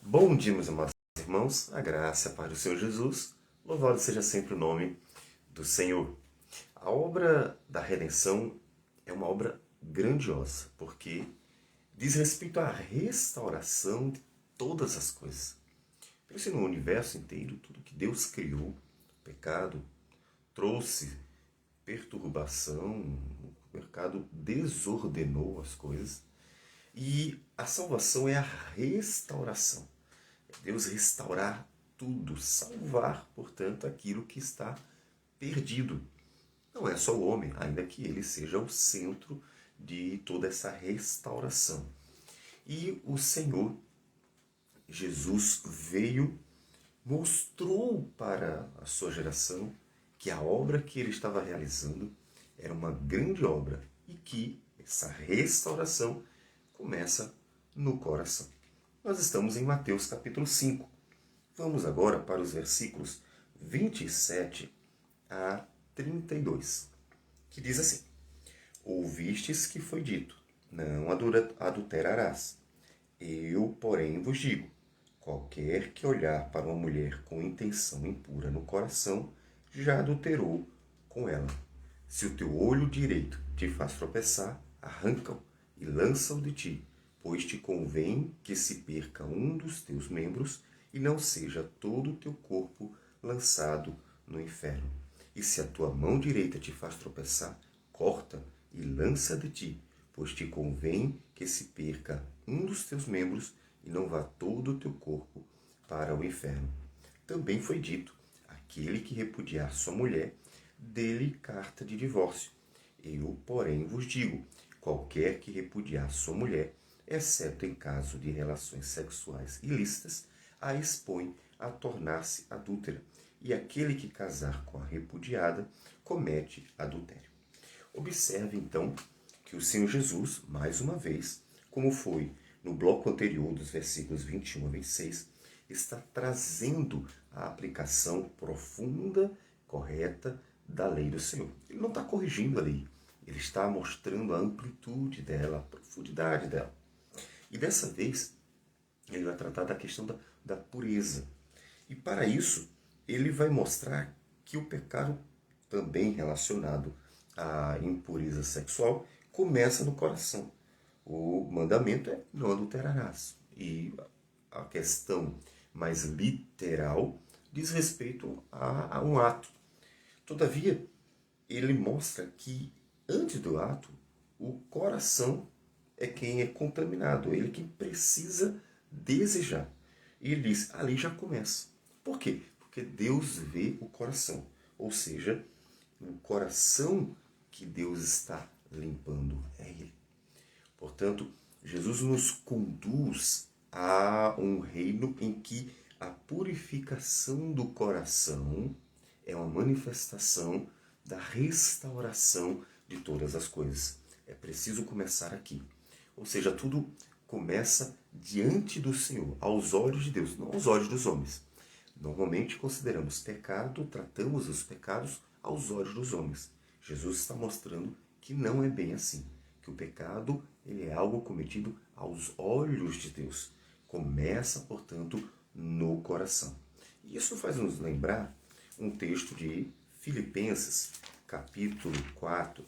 Bom dia, meus amados irmãos, a graça e a paz do Senhor Jesus, louvado seja sempre o nome do Senhor. A obra da redenção é uma obra grandiosa, porque diz respeito à restauração de todas as coisas. Pense no universo inteiro, tudo que Deus criou, o pecado trouxe perturbação, o pecado desordenou as coisas, e a salvação é a restauração. Deus restaurar tudo, salvar, portanto, aquilo que está perdido. Não é só o homem, ainda que ele seja o centro de toda essa restauração. E o Senhor Jesus veio, mostrou para a sua geração que a obra que ele estava realizando era uma grande obra e que essa restauração começa no coração. Nós estamos em Mateus capítulo 5. Vamos agora para os versículos 27 a 32, que diz assim: Ouvistes que foi dito, não adulterarás. Eu, porém, vos digo, qualquer que olhar para uma mulher com intenção impura no coração, já adulterou com ela. Se o teu olho direito te faz tropeçar, arranca-o e lança-o de ti, pois te convém que se perca um dos teus membros e não seja todo o teu corpo lançado no inferno. E se a tua mão direita te faz tropeçar, corta e lança de ti, pois te convém que se perca um dos teus membros e não vá todo o teu corpo para o inferno. Também foi dito, aquele que repudiar sua mulher, dê-lhe carta de divórcio. Eu, porém, vos digo, qualquer que repudiar sua mulher, exceto em caso de relações sexuais ilícitas, a expõe a tornar-se adúltera, e aquele que casar com a repudiada comete adultério. Observe, então, que o Senhor Jesus, mais uma vez, como foi no bloco anterior dos versículos 21 a 26, está trazendo a aplicação profunda, correta da lei do Senhor. Ele não está corrigindo a lei, ele está mostrando a amplitude dela, a profundidade dela. E dessa vez, ele vai tratar da questão da pureza. E para isso, ele vai mostrar que o pecado também relacionado à impureza sexual começa no coração. O mandamento é não adulterarás. E a questão mais literal diz respeito a um ato. Todavia, ele mostra que antes do ato, o coração é quem é contaminado, ele que precisa desejar. E ele diz, ali já começa. Por quê? Porque Deus vê o coração. Ou seja, o coração que Deus está limpando é Ele. Portanto, Jesus nos conduz a um reino em que a purificação do coração é uma manifestação da restauração de todas as coisas. É preciso começar aqui. Ou seja, tudo começa diante do Senhor, aos olhos de Deus, não aos olhos dos homens. Normalmente consideramos pecado, tratamos os pecados aos olhos dos homens. Jesus está mostrando que não é bem assim, que o pecado ele é algo cometido aos olhos de Deus. Começa, portanto, no coração. E isso faz nos lembrar um texto de Filipenses, capítulo 4,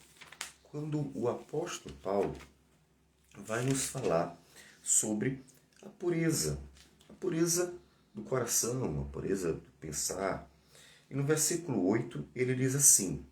quando o apóstolo Paulo vai nos falar sobre a pureza do coração, a pureza do pensar. E no versículo 8 ele diz assim: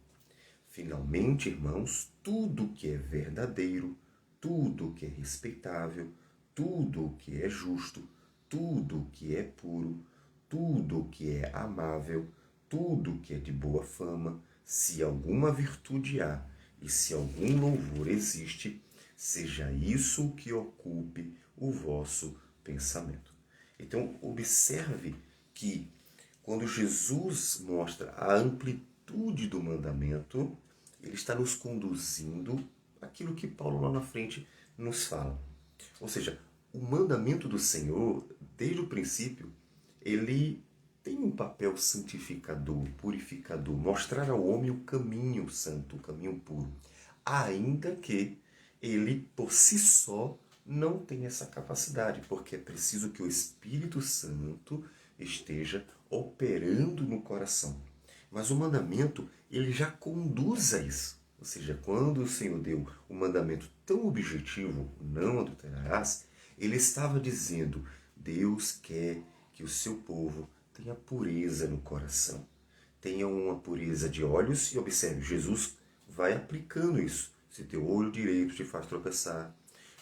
Finalmente, irmãos, tudo que é verdadeiro, tudo que é respeitável, tudo que é justo, tudo que é puro, tudo que é amável, tudo que é de boa fama, se alguma virtude há e se algum louvor existe, seja isso o que ocupe o vosso pensamento. Então, observe que quando Jesus mostra a amplitude do mandamento, ele está nos conduzindo àquilo que Paulo lá na frente nos fala. Ou seja, o mandamento do Senhor, desde o princípio, ele tem um papel santificador, purificador, mostrar ao homem o caminho santo, o caminho puro. Ainda que ele, por si só, não tem essa capacidade, porque é preciso que o Espírito Santo esteja operando no coração. Mas o mandamento, ele já conduz a isso. Ou seja, quando o Senhor deu o mandamento tão objetivo, não adulterarás, ele estava dizendo, Deus quer que o seu povo tenha pureza no coração. Tenha uma pureza de olhos, e observe, Jesus vai aplicando isso. Se teu olho direito te faz tropeçar,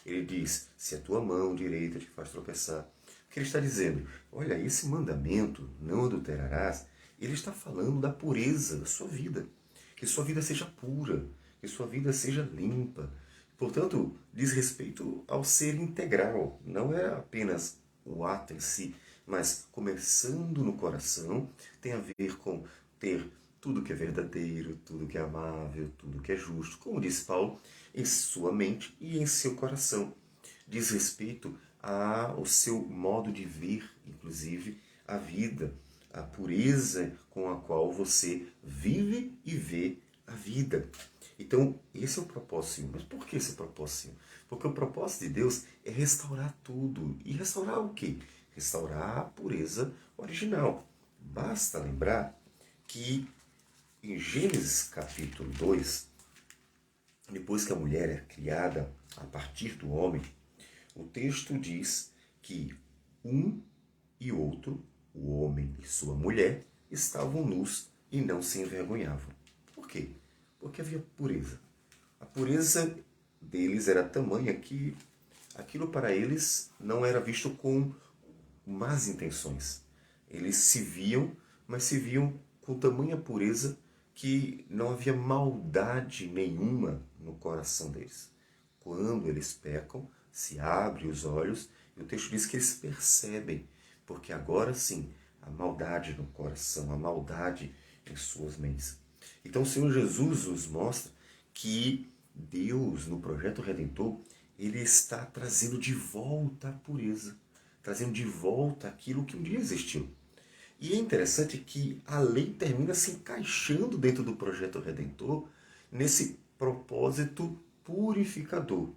ele diz, se a tua mão direita te faz tropeçar. O que ele está dizendo? Olha, esse mandamento, não adulterarás, ele está falando da pureza da sua vida. Que sua vida seja pura, que sua vida seja limpa. Portanto, diz respeito ao ser integral. Não é apenas o ato em si, mas começando no coração, tem a ver com ter tudo que é verdadeiro, tudo que é amável, tudo que é justo, como diz Paulo, em sua mente e em seu coração. Diz respeito ao seu modo de ver, inclusive, a vida, a pureza com a qual você vive e vê a vida. Então, esse é o propósito. Mas por que esse propósito? Porque o propósito de Deus é restaurar tudo. E restaurar o quê? Restaurar a pureza original. Basta lembrar que em Gênesis capítulo 2, depois que a mulher é criada a partir do homem, o texto diz que um e outro, o homem e sua mulher, estavam nus e não se envergonhavam. Por quê? Porque havia pureza. A pureza deles era tamanha que aquilo para eles não era visto com más intenções. Eles se viam, mas se viam com tamanha pureza que não havia maldade nenhuma no coração deles. Quando eles pecam, se abrem os olhos e o texto diz que eles percebem, porque agora sim, a maldade no coração, a maldade em suas mentes. Então o Senhor Jesus nos mostra que Deus, no projeto Redentor, ele está trazendo de volta a pureza, trazendo de volta aquilo que um dia existiu. E é interessante que a lei termina se encaixando dentro do projeto Redentor nesse propósito purificador.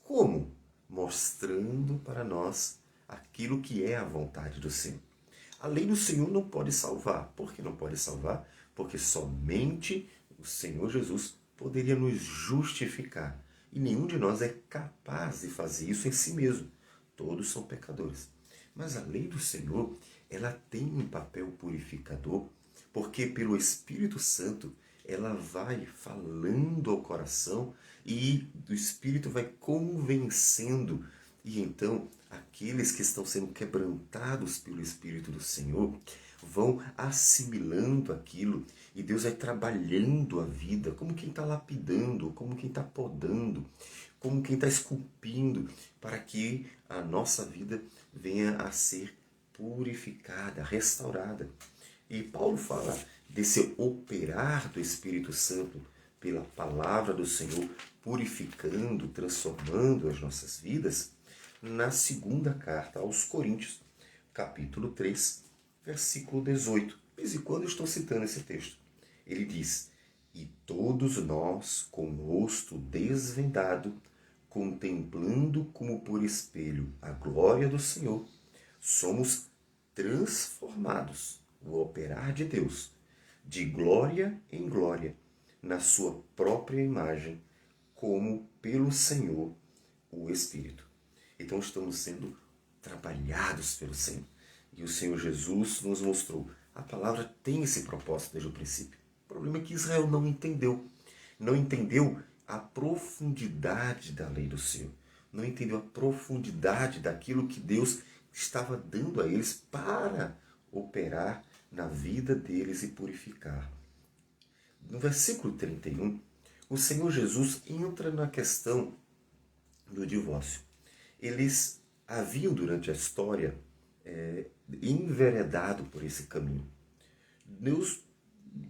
Como? Mostrando para nós aquilo que é a vontade do Senhor. A lei do Senhor não pode salvar. Por que não pode salvar? Porque somente o Senhor Jesus poderia nos justificar. E nenhum de nós é capaz de fazer isso em si mesmo. Todos são pecadores. Mas a lei do Senhor, ela tem um papel purificador, porque pelo Espírito Santo ela vai falando ao coração e o Espírito vai convencendo. E então aqueles que estão sendo quebrantados pelo Espírito do Senhor vão assimilando aquilo e Deus vai trabalhando a vida, como quem está lapidando, como quem está podando, como quem está esculpindo, para que a nossa vida venha a ser purificada, restaurada. E Paulo fala desse operar do Espírito Santo pela palavra do Senhor, purificando, transformando as nossas vidas, na segunda carta aos Coríntios, capítulo 3, versículo 18. De vez em quando eu estou citando esse texto. Ele diz, e todos nós, com o rosto desvendado, contemplando como por espelho a glória do Senhor, somos transformados, o operar de Deus, de glória em glória, na sua própria imagem, como pelo Senhor, o Espírito. Então estamos sendo trabalhados pelo Senhor. E o Senhor Jesus nos mostrou. A palavra tem esse propósito desde o princípio. O problema é que Israel não entendeu. Não entendeu a profundidade da lei do Senhor. Não entendeu a profundidade daquilo que Deus estava dando a eles para operar na vida deles e purificar. No versículo 31, o Senhor Jesus entra na questão do divórcio. Eles haviam, durante a história, enveredado por esse caminho. Deus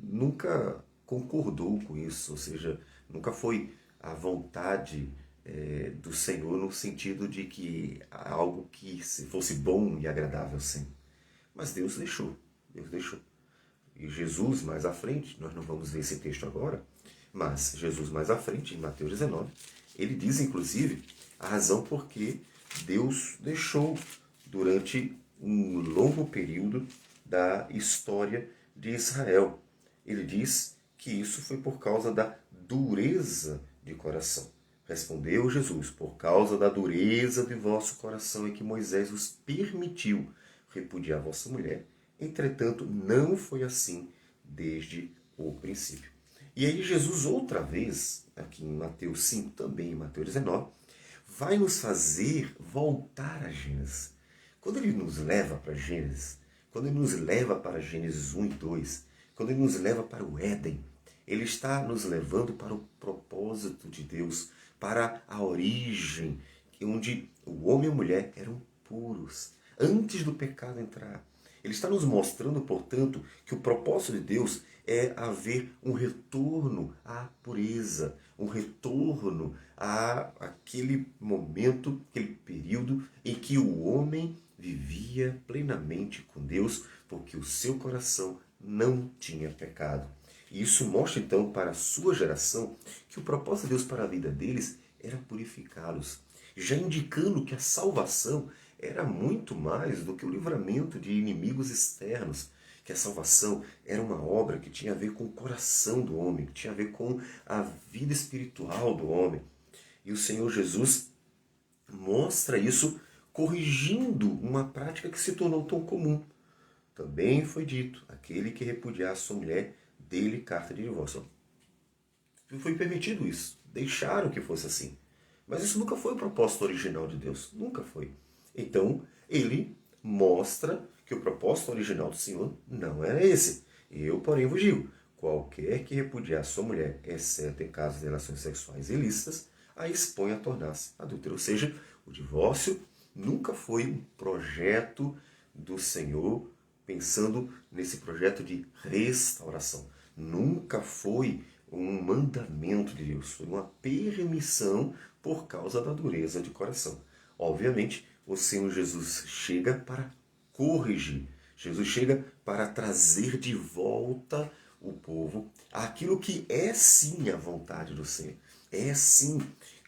nunca concordou com isso, ou seja, nunca foi a vontade do Senhor no sentido de que algo que fosse bom e agradável sim. Mas Deus deixou. E Jesus mais à frente, nós não vamos ver esse texto agora, mas Jesus mais à frente, em Mateus 19, Ele diz, inclusive, a razão por que Deus deixou durante um longo período da história de Israel. Ele diz que isso foi por causa da dureza de coração. Respondeu Jesus: por causa da dureza de vosso coração é que Moisés os permitiu repudiar vossa mulher. Entretanto, não foi assim desde o princípio. E aí Jesus outra vez, aqui em Mateus 5, também em Mateus 19, vai nos fazer voltar a Gênesis. Quando ele nos leva para Gênesis, quando ele nos leva para Gênesis 1 e 2, quando ele nos leva para o Éden, ele está nos levando para o propósito de Deus, para a origem, onde o homem e a mulher eram puros, antes do pecado entrar. Ele está nos mostrando, portanto, que o propósito de Deus é haver um retorno à pureza, um retorno àquele momento, aquele período em que o homem vivia plenamente com Deus, porque o seu coração não tinha pecado. E isso mostra então para a sua geração que o propósito de Deus para a vida deles era purificá-los, já indicando que a salvação era muito mais do que o livramento de inimigos externos, que a salvação era uma obra que tinha a ver com o coração do homem, que tinha a ver com a vida espiritual do homem. E o Senhor Jesus mostra isso corrigindo uma prática que se tornou tão comum. Também foi dito, aquele que repudiar sua mulher, dê-lhe carta de divórcio. Foi permitido isso, deixaram que fosse assim. Mas isso nunca foi o propósito original de Deus, nunca foi. Então, ele mostra que o propósito original do Senhor não era esse. Eu, porém, vos digo, qualquer que repudiar sua mulher, exceto em casos de relações sexuais ilícitas, a expõe a tornar-se adúltero. Ou seja, o divórcio nunca foi um projeto do Senhor pensando nesse projeto de restauração. Nunca foi um mandamento de Deus, foi uma permissão por causa da dureza de coração. Obviamente, o Senhor Jesus chega para corrigir. Jesus chega para trazer de volta o povo àquilo que é sim a vontade do Senhor. É sim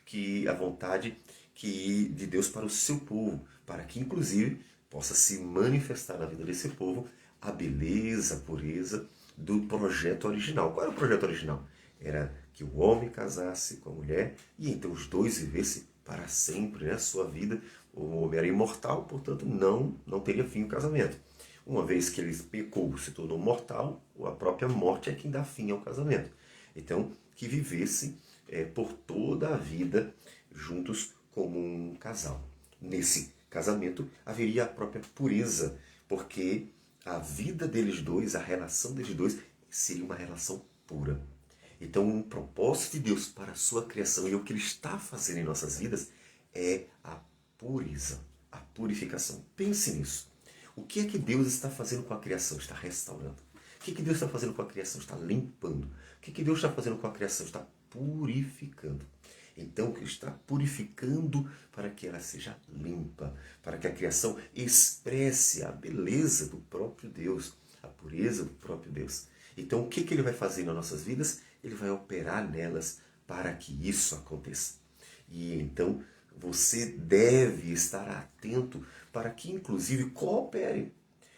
que a vontade de Deus para o seu povo, para que inclusive possa se manifestar na vida desse povo a beleza, a pureza do projeto original. Qual era o projeto original? Era que o homem casasse com a mulher e então os dois vivessem para sempre, né, a sua vida. O homem era imortal, portanto não teria fim o casamento. Uma vez que ele pecou, se tornou mortal, a própria morte é quem dá fim ao casamento. Então, que vivesse por toda a vida juntos como um casal. Nesse casamento haveria a própria pureza, porque a vida deles dois, a relação deles dois, seria uma relação pura. Então, um propósito de Deus para a sua criação e o que Ele está fazendo em nossas vidas é a pureza, a purificação. Pense nisso. O que é que Deus está fazendo com a criação? Está restaurando. O que é que Deus está fazendo com a criação? Está limpando. O que é que Deus está fazendo com a criação? Está purificando. Então, Ele está purificando para que ela seja limpa, para que a criação expresse a beleza do próprio Deus, a pureza do próprio Deus. Então, o que Ele vai fazer nas nossas vidas? Ele vai operar nelas para que isso aconteça. E então, você deve estar atento para que, inclusive, coopere.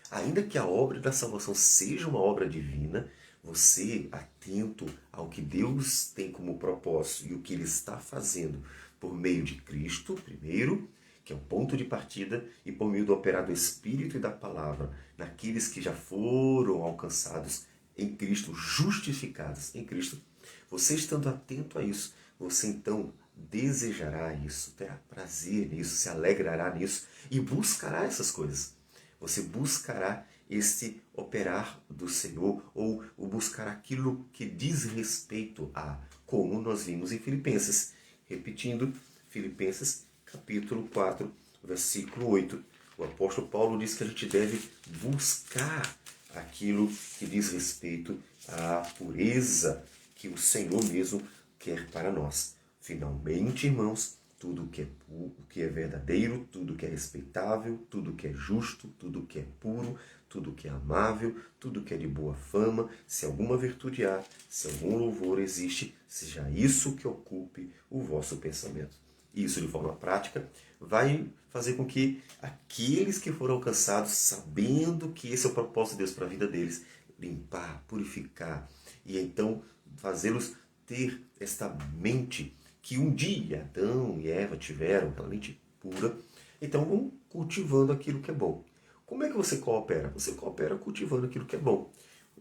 Ainda que a obra da salvação seja uma obra divina, você, atento ao que Deus tem como propósito e o que Ele está fazendo por meio de Cristo, primeiro, que é o ponto de partida, e por meio do operar do Espírito e da Palavra, naqueles que já foram alcançados em Cristo, justificados em Cristo, você estando atento a isso, você então desejará isso, terá prazer nisso, se alegrará nisso e buscará essas coisas. Você buscará este operar do Senhor ou buscar aquilo que diz respeito a, como nós vimos em Filipenses. Repetindo, Filipenses capítulo 4, versículo 8. O apóstolo Paulo diz que a gente deve buscar aquilo que diz respeito à pureza que o Senhor mesmo quer para nós. Finalmente, irmãos, tudo o que é verdadeiro, tudo que é respeitável, tudo que é justo, tudo que é puro, tudo que é amável, tudo que é de boa fama, se alguma virtude há, se algum louvor existe, seja isso que ocupe o vosso pensamento. Isso, de forma prática, vai fazer com que aqueles que foram alcançados, sabendo que esse é o propósito de Deus para a vida deles, limpar, purificar, e então fazê-los ter esta mente que um dia Adão e Eva tiveram, aquela mente pura, então vão cultivando aquilo que é bom. Como é que você coopera? Você coopera cultivando aquilo que é bom.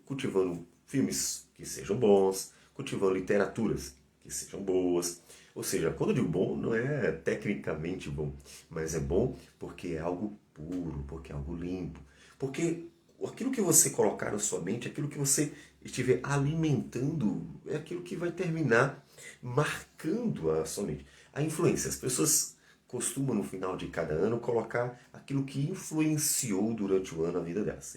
Cultivando filmes que sejam bons, cultivando literaturas que sejam boas. Ou seja, quando eu digo bom, não é tecnicamente bom, mas é bom porque é algo puro, porque é algo limpo. Porque aquilo que você colocar na sua mente, aquilo que você estiver alimentando, é aquilo que vai terminar marcando a sua mente. A influência. As pessoas costumam, no final de cada ano, colocar aquilo que influenciou durante o ano a vida delas.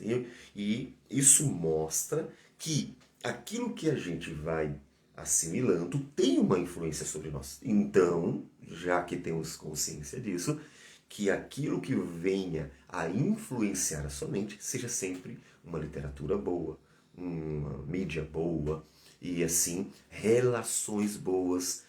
E isso mostra que aquilo que a gente vai assimilando tem uma influência sobre nós. Então, já que temos consciência disso, que aquilo que venha a influenciar a sua mente seja sempre uma literatura boa, uma mídia boa e assim relações boas,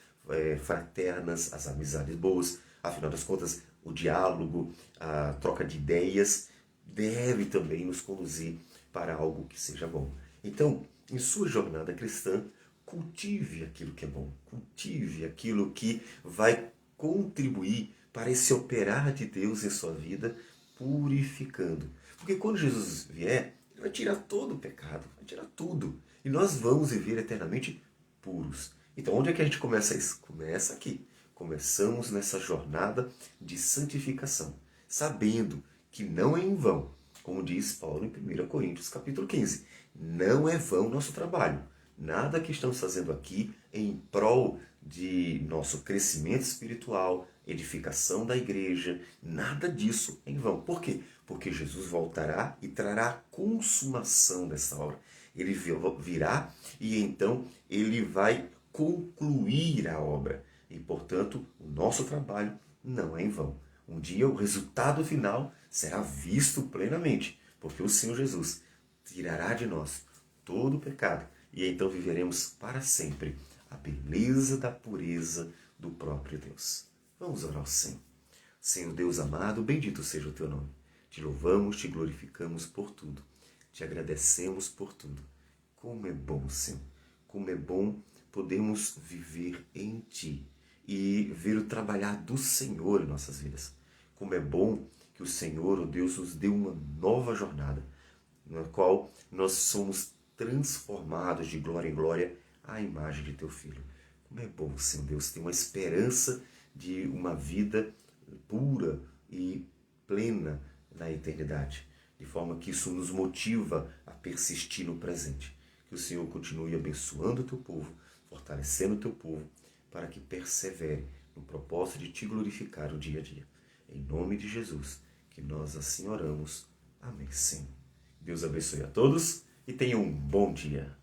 fraternas, as amizades boas. Afinal das contas, o diálogo, a troca de ideias deve também nos conduzir para algo que seja bom. Então, em sua jornada cristã, cultive aquilo que é bom, cultive aquilo que vai contribuir para esse operar de Deus em sua vida, purificando. Porque quando Jesus vier, ele vai tirar todo o pecado, vai tirar tudo. E nós vamos viver eternamente puros. Então, onde é que a gente começa isso? Começa aqui. Começamos nessa jornada de santificação, sabendo que não é em vão, como diz Paulo em 1 Coríntios capítulo 15. Não é vão o nosso trabalho. Nada que estamos fazendo aqui em prol de nosso crescimento espiritual, edificação da igreja, nada disso é em vão. Por quê? Porque Jesus voltará e trará a consumação dessa obra. Ele virá e então ele vai concluir a obra. E, portanto, o nosso trabalho não é em vão. Um dia o resultado final será visto plenamente, porque o Senhor Jesus tirará de nós todo o pecado e então viveremos para sempre a beleza da pureza do próprio Deus. Vamos orar ao Senhor. Senhor Deus amado, bendito seja o teu nome. Te louvamos, te glorificamos por tudo. Te agradecemos por tudo. Como é bom, Senhor. Como é bom podermos viver em Ti e ver o trabalhar do Senhor em nossas vidas. Como é bom que o Senhor, o Deus, nos deu uma nova jornada, na qual nós somos transformados de glória em glória à imagem de Teu Filho. Como é bom, Senhor Deus, ter uma esperança de uma vida pura e plena na eternidade, de forma que isso nos motiva a persistir no presente. Que o Senhor continue abençoando o Teu povo, fortalecendo o Teu povo, para que persevere no propósito de Te glorificar o dia a dia. Em nome de Jesus, que nós assim oramos. Amém, Senhor. Deus abençoe a todos e tenham um bom dia.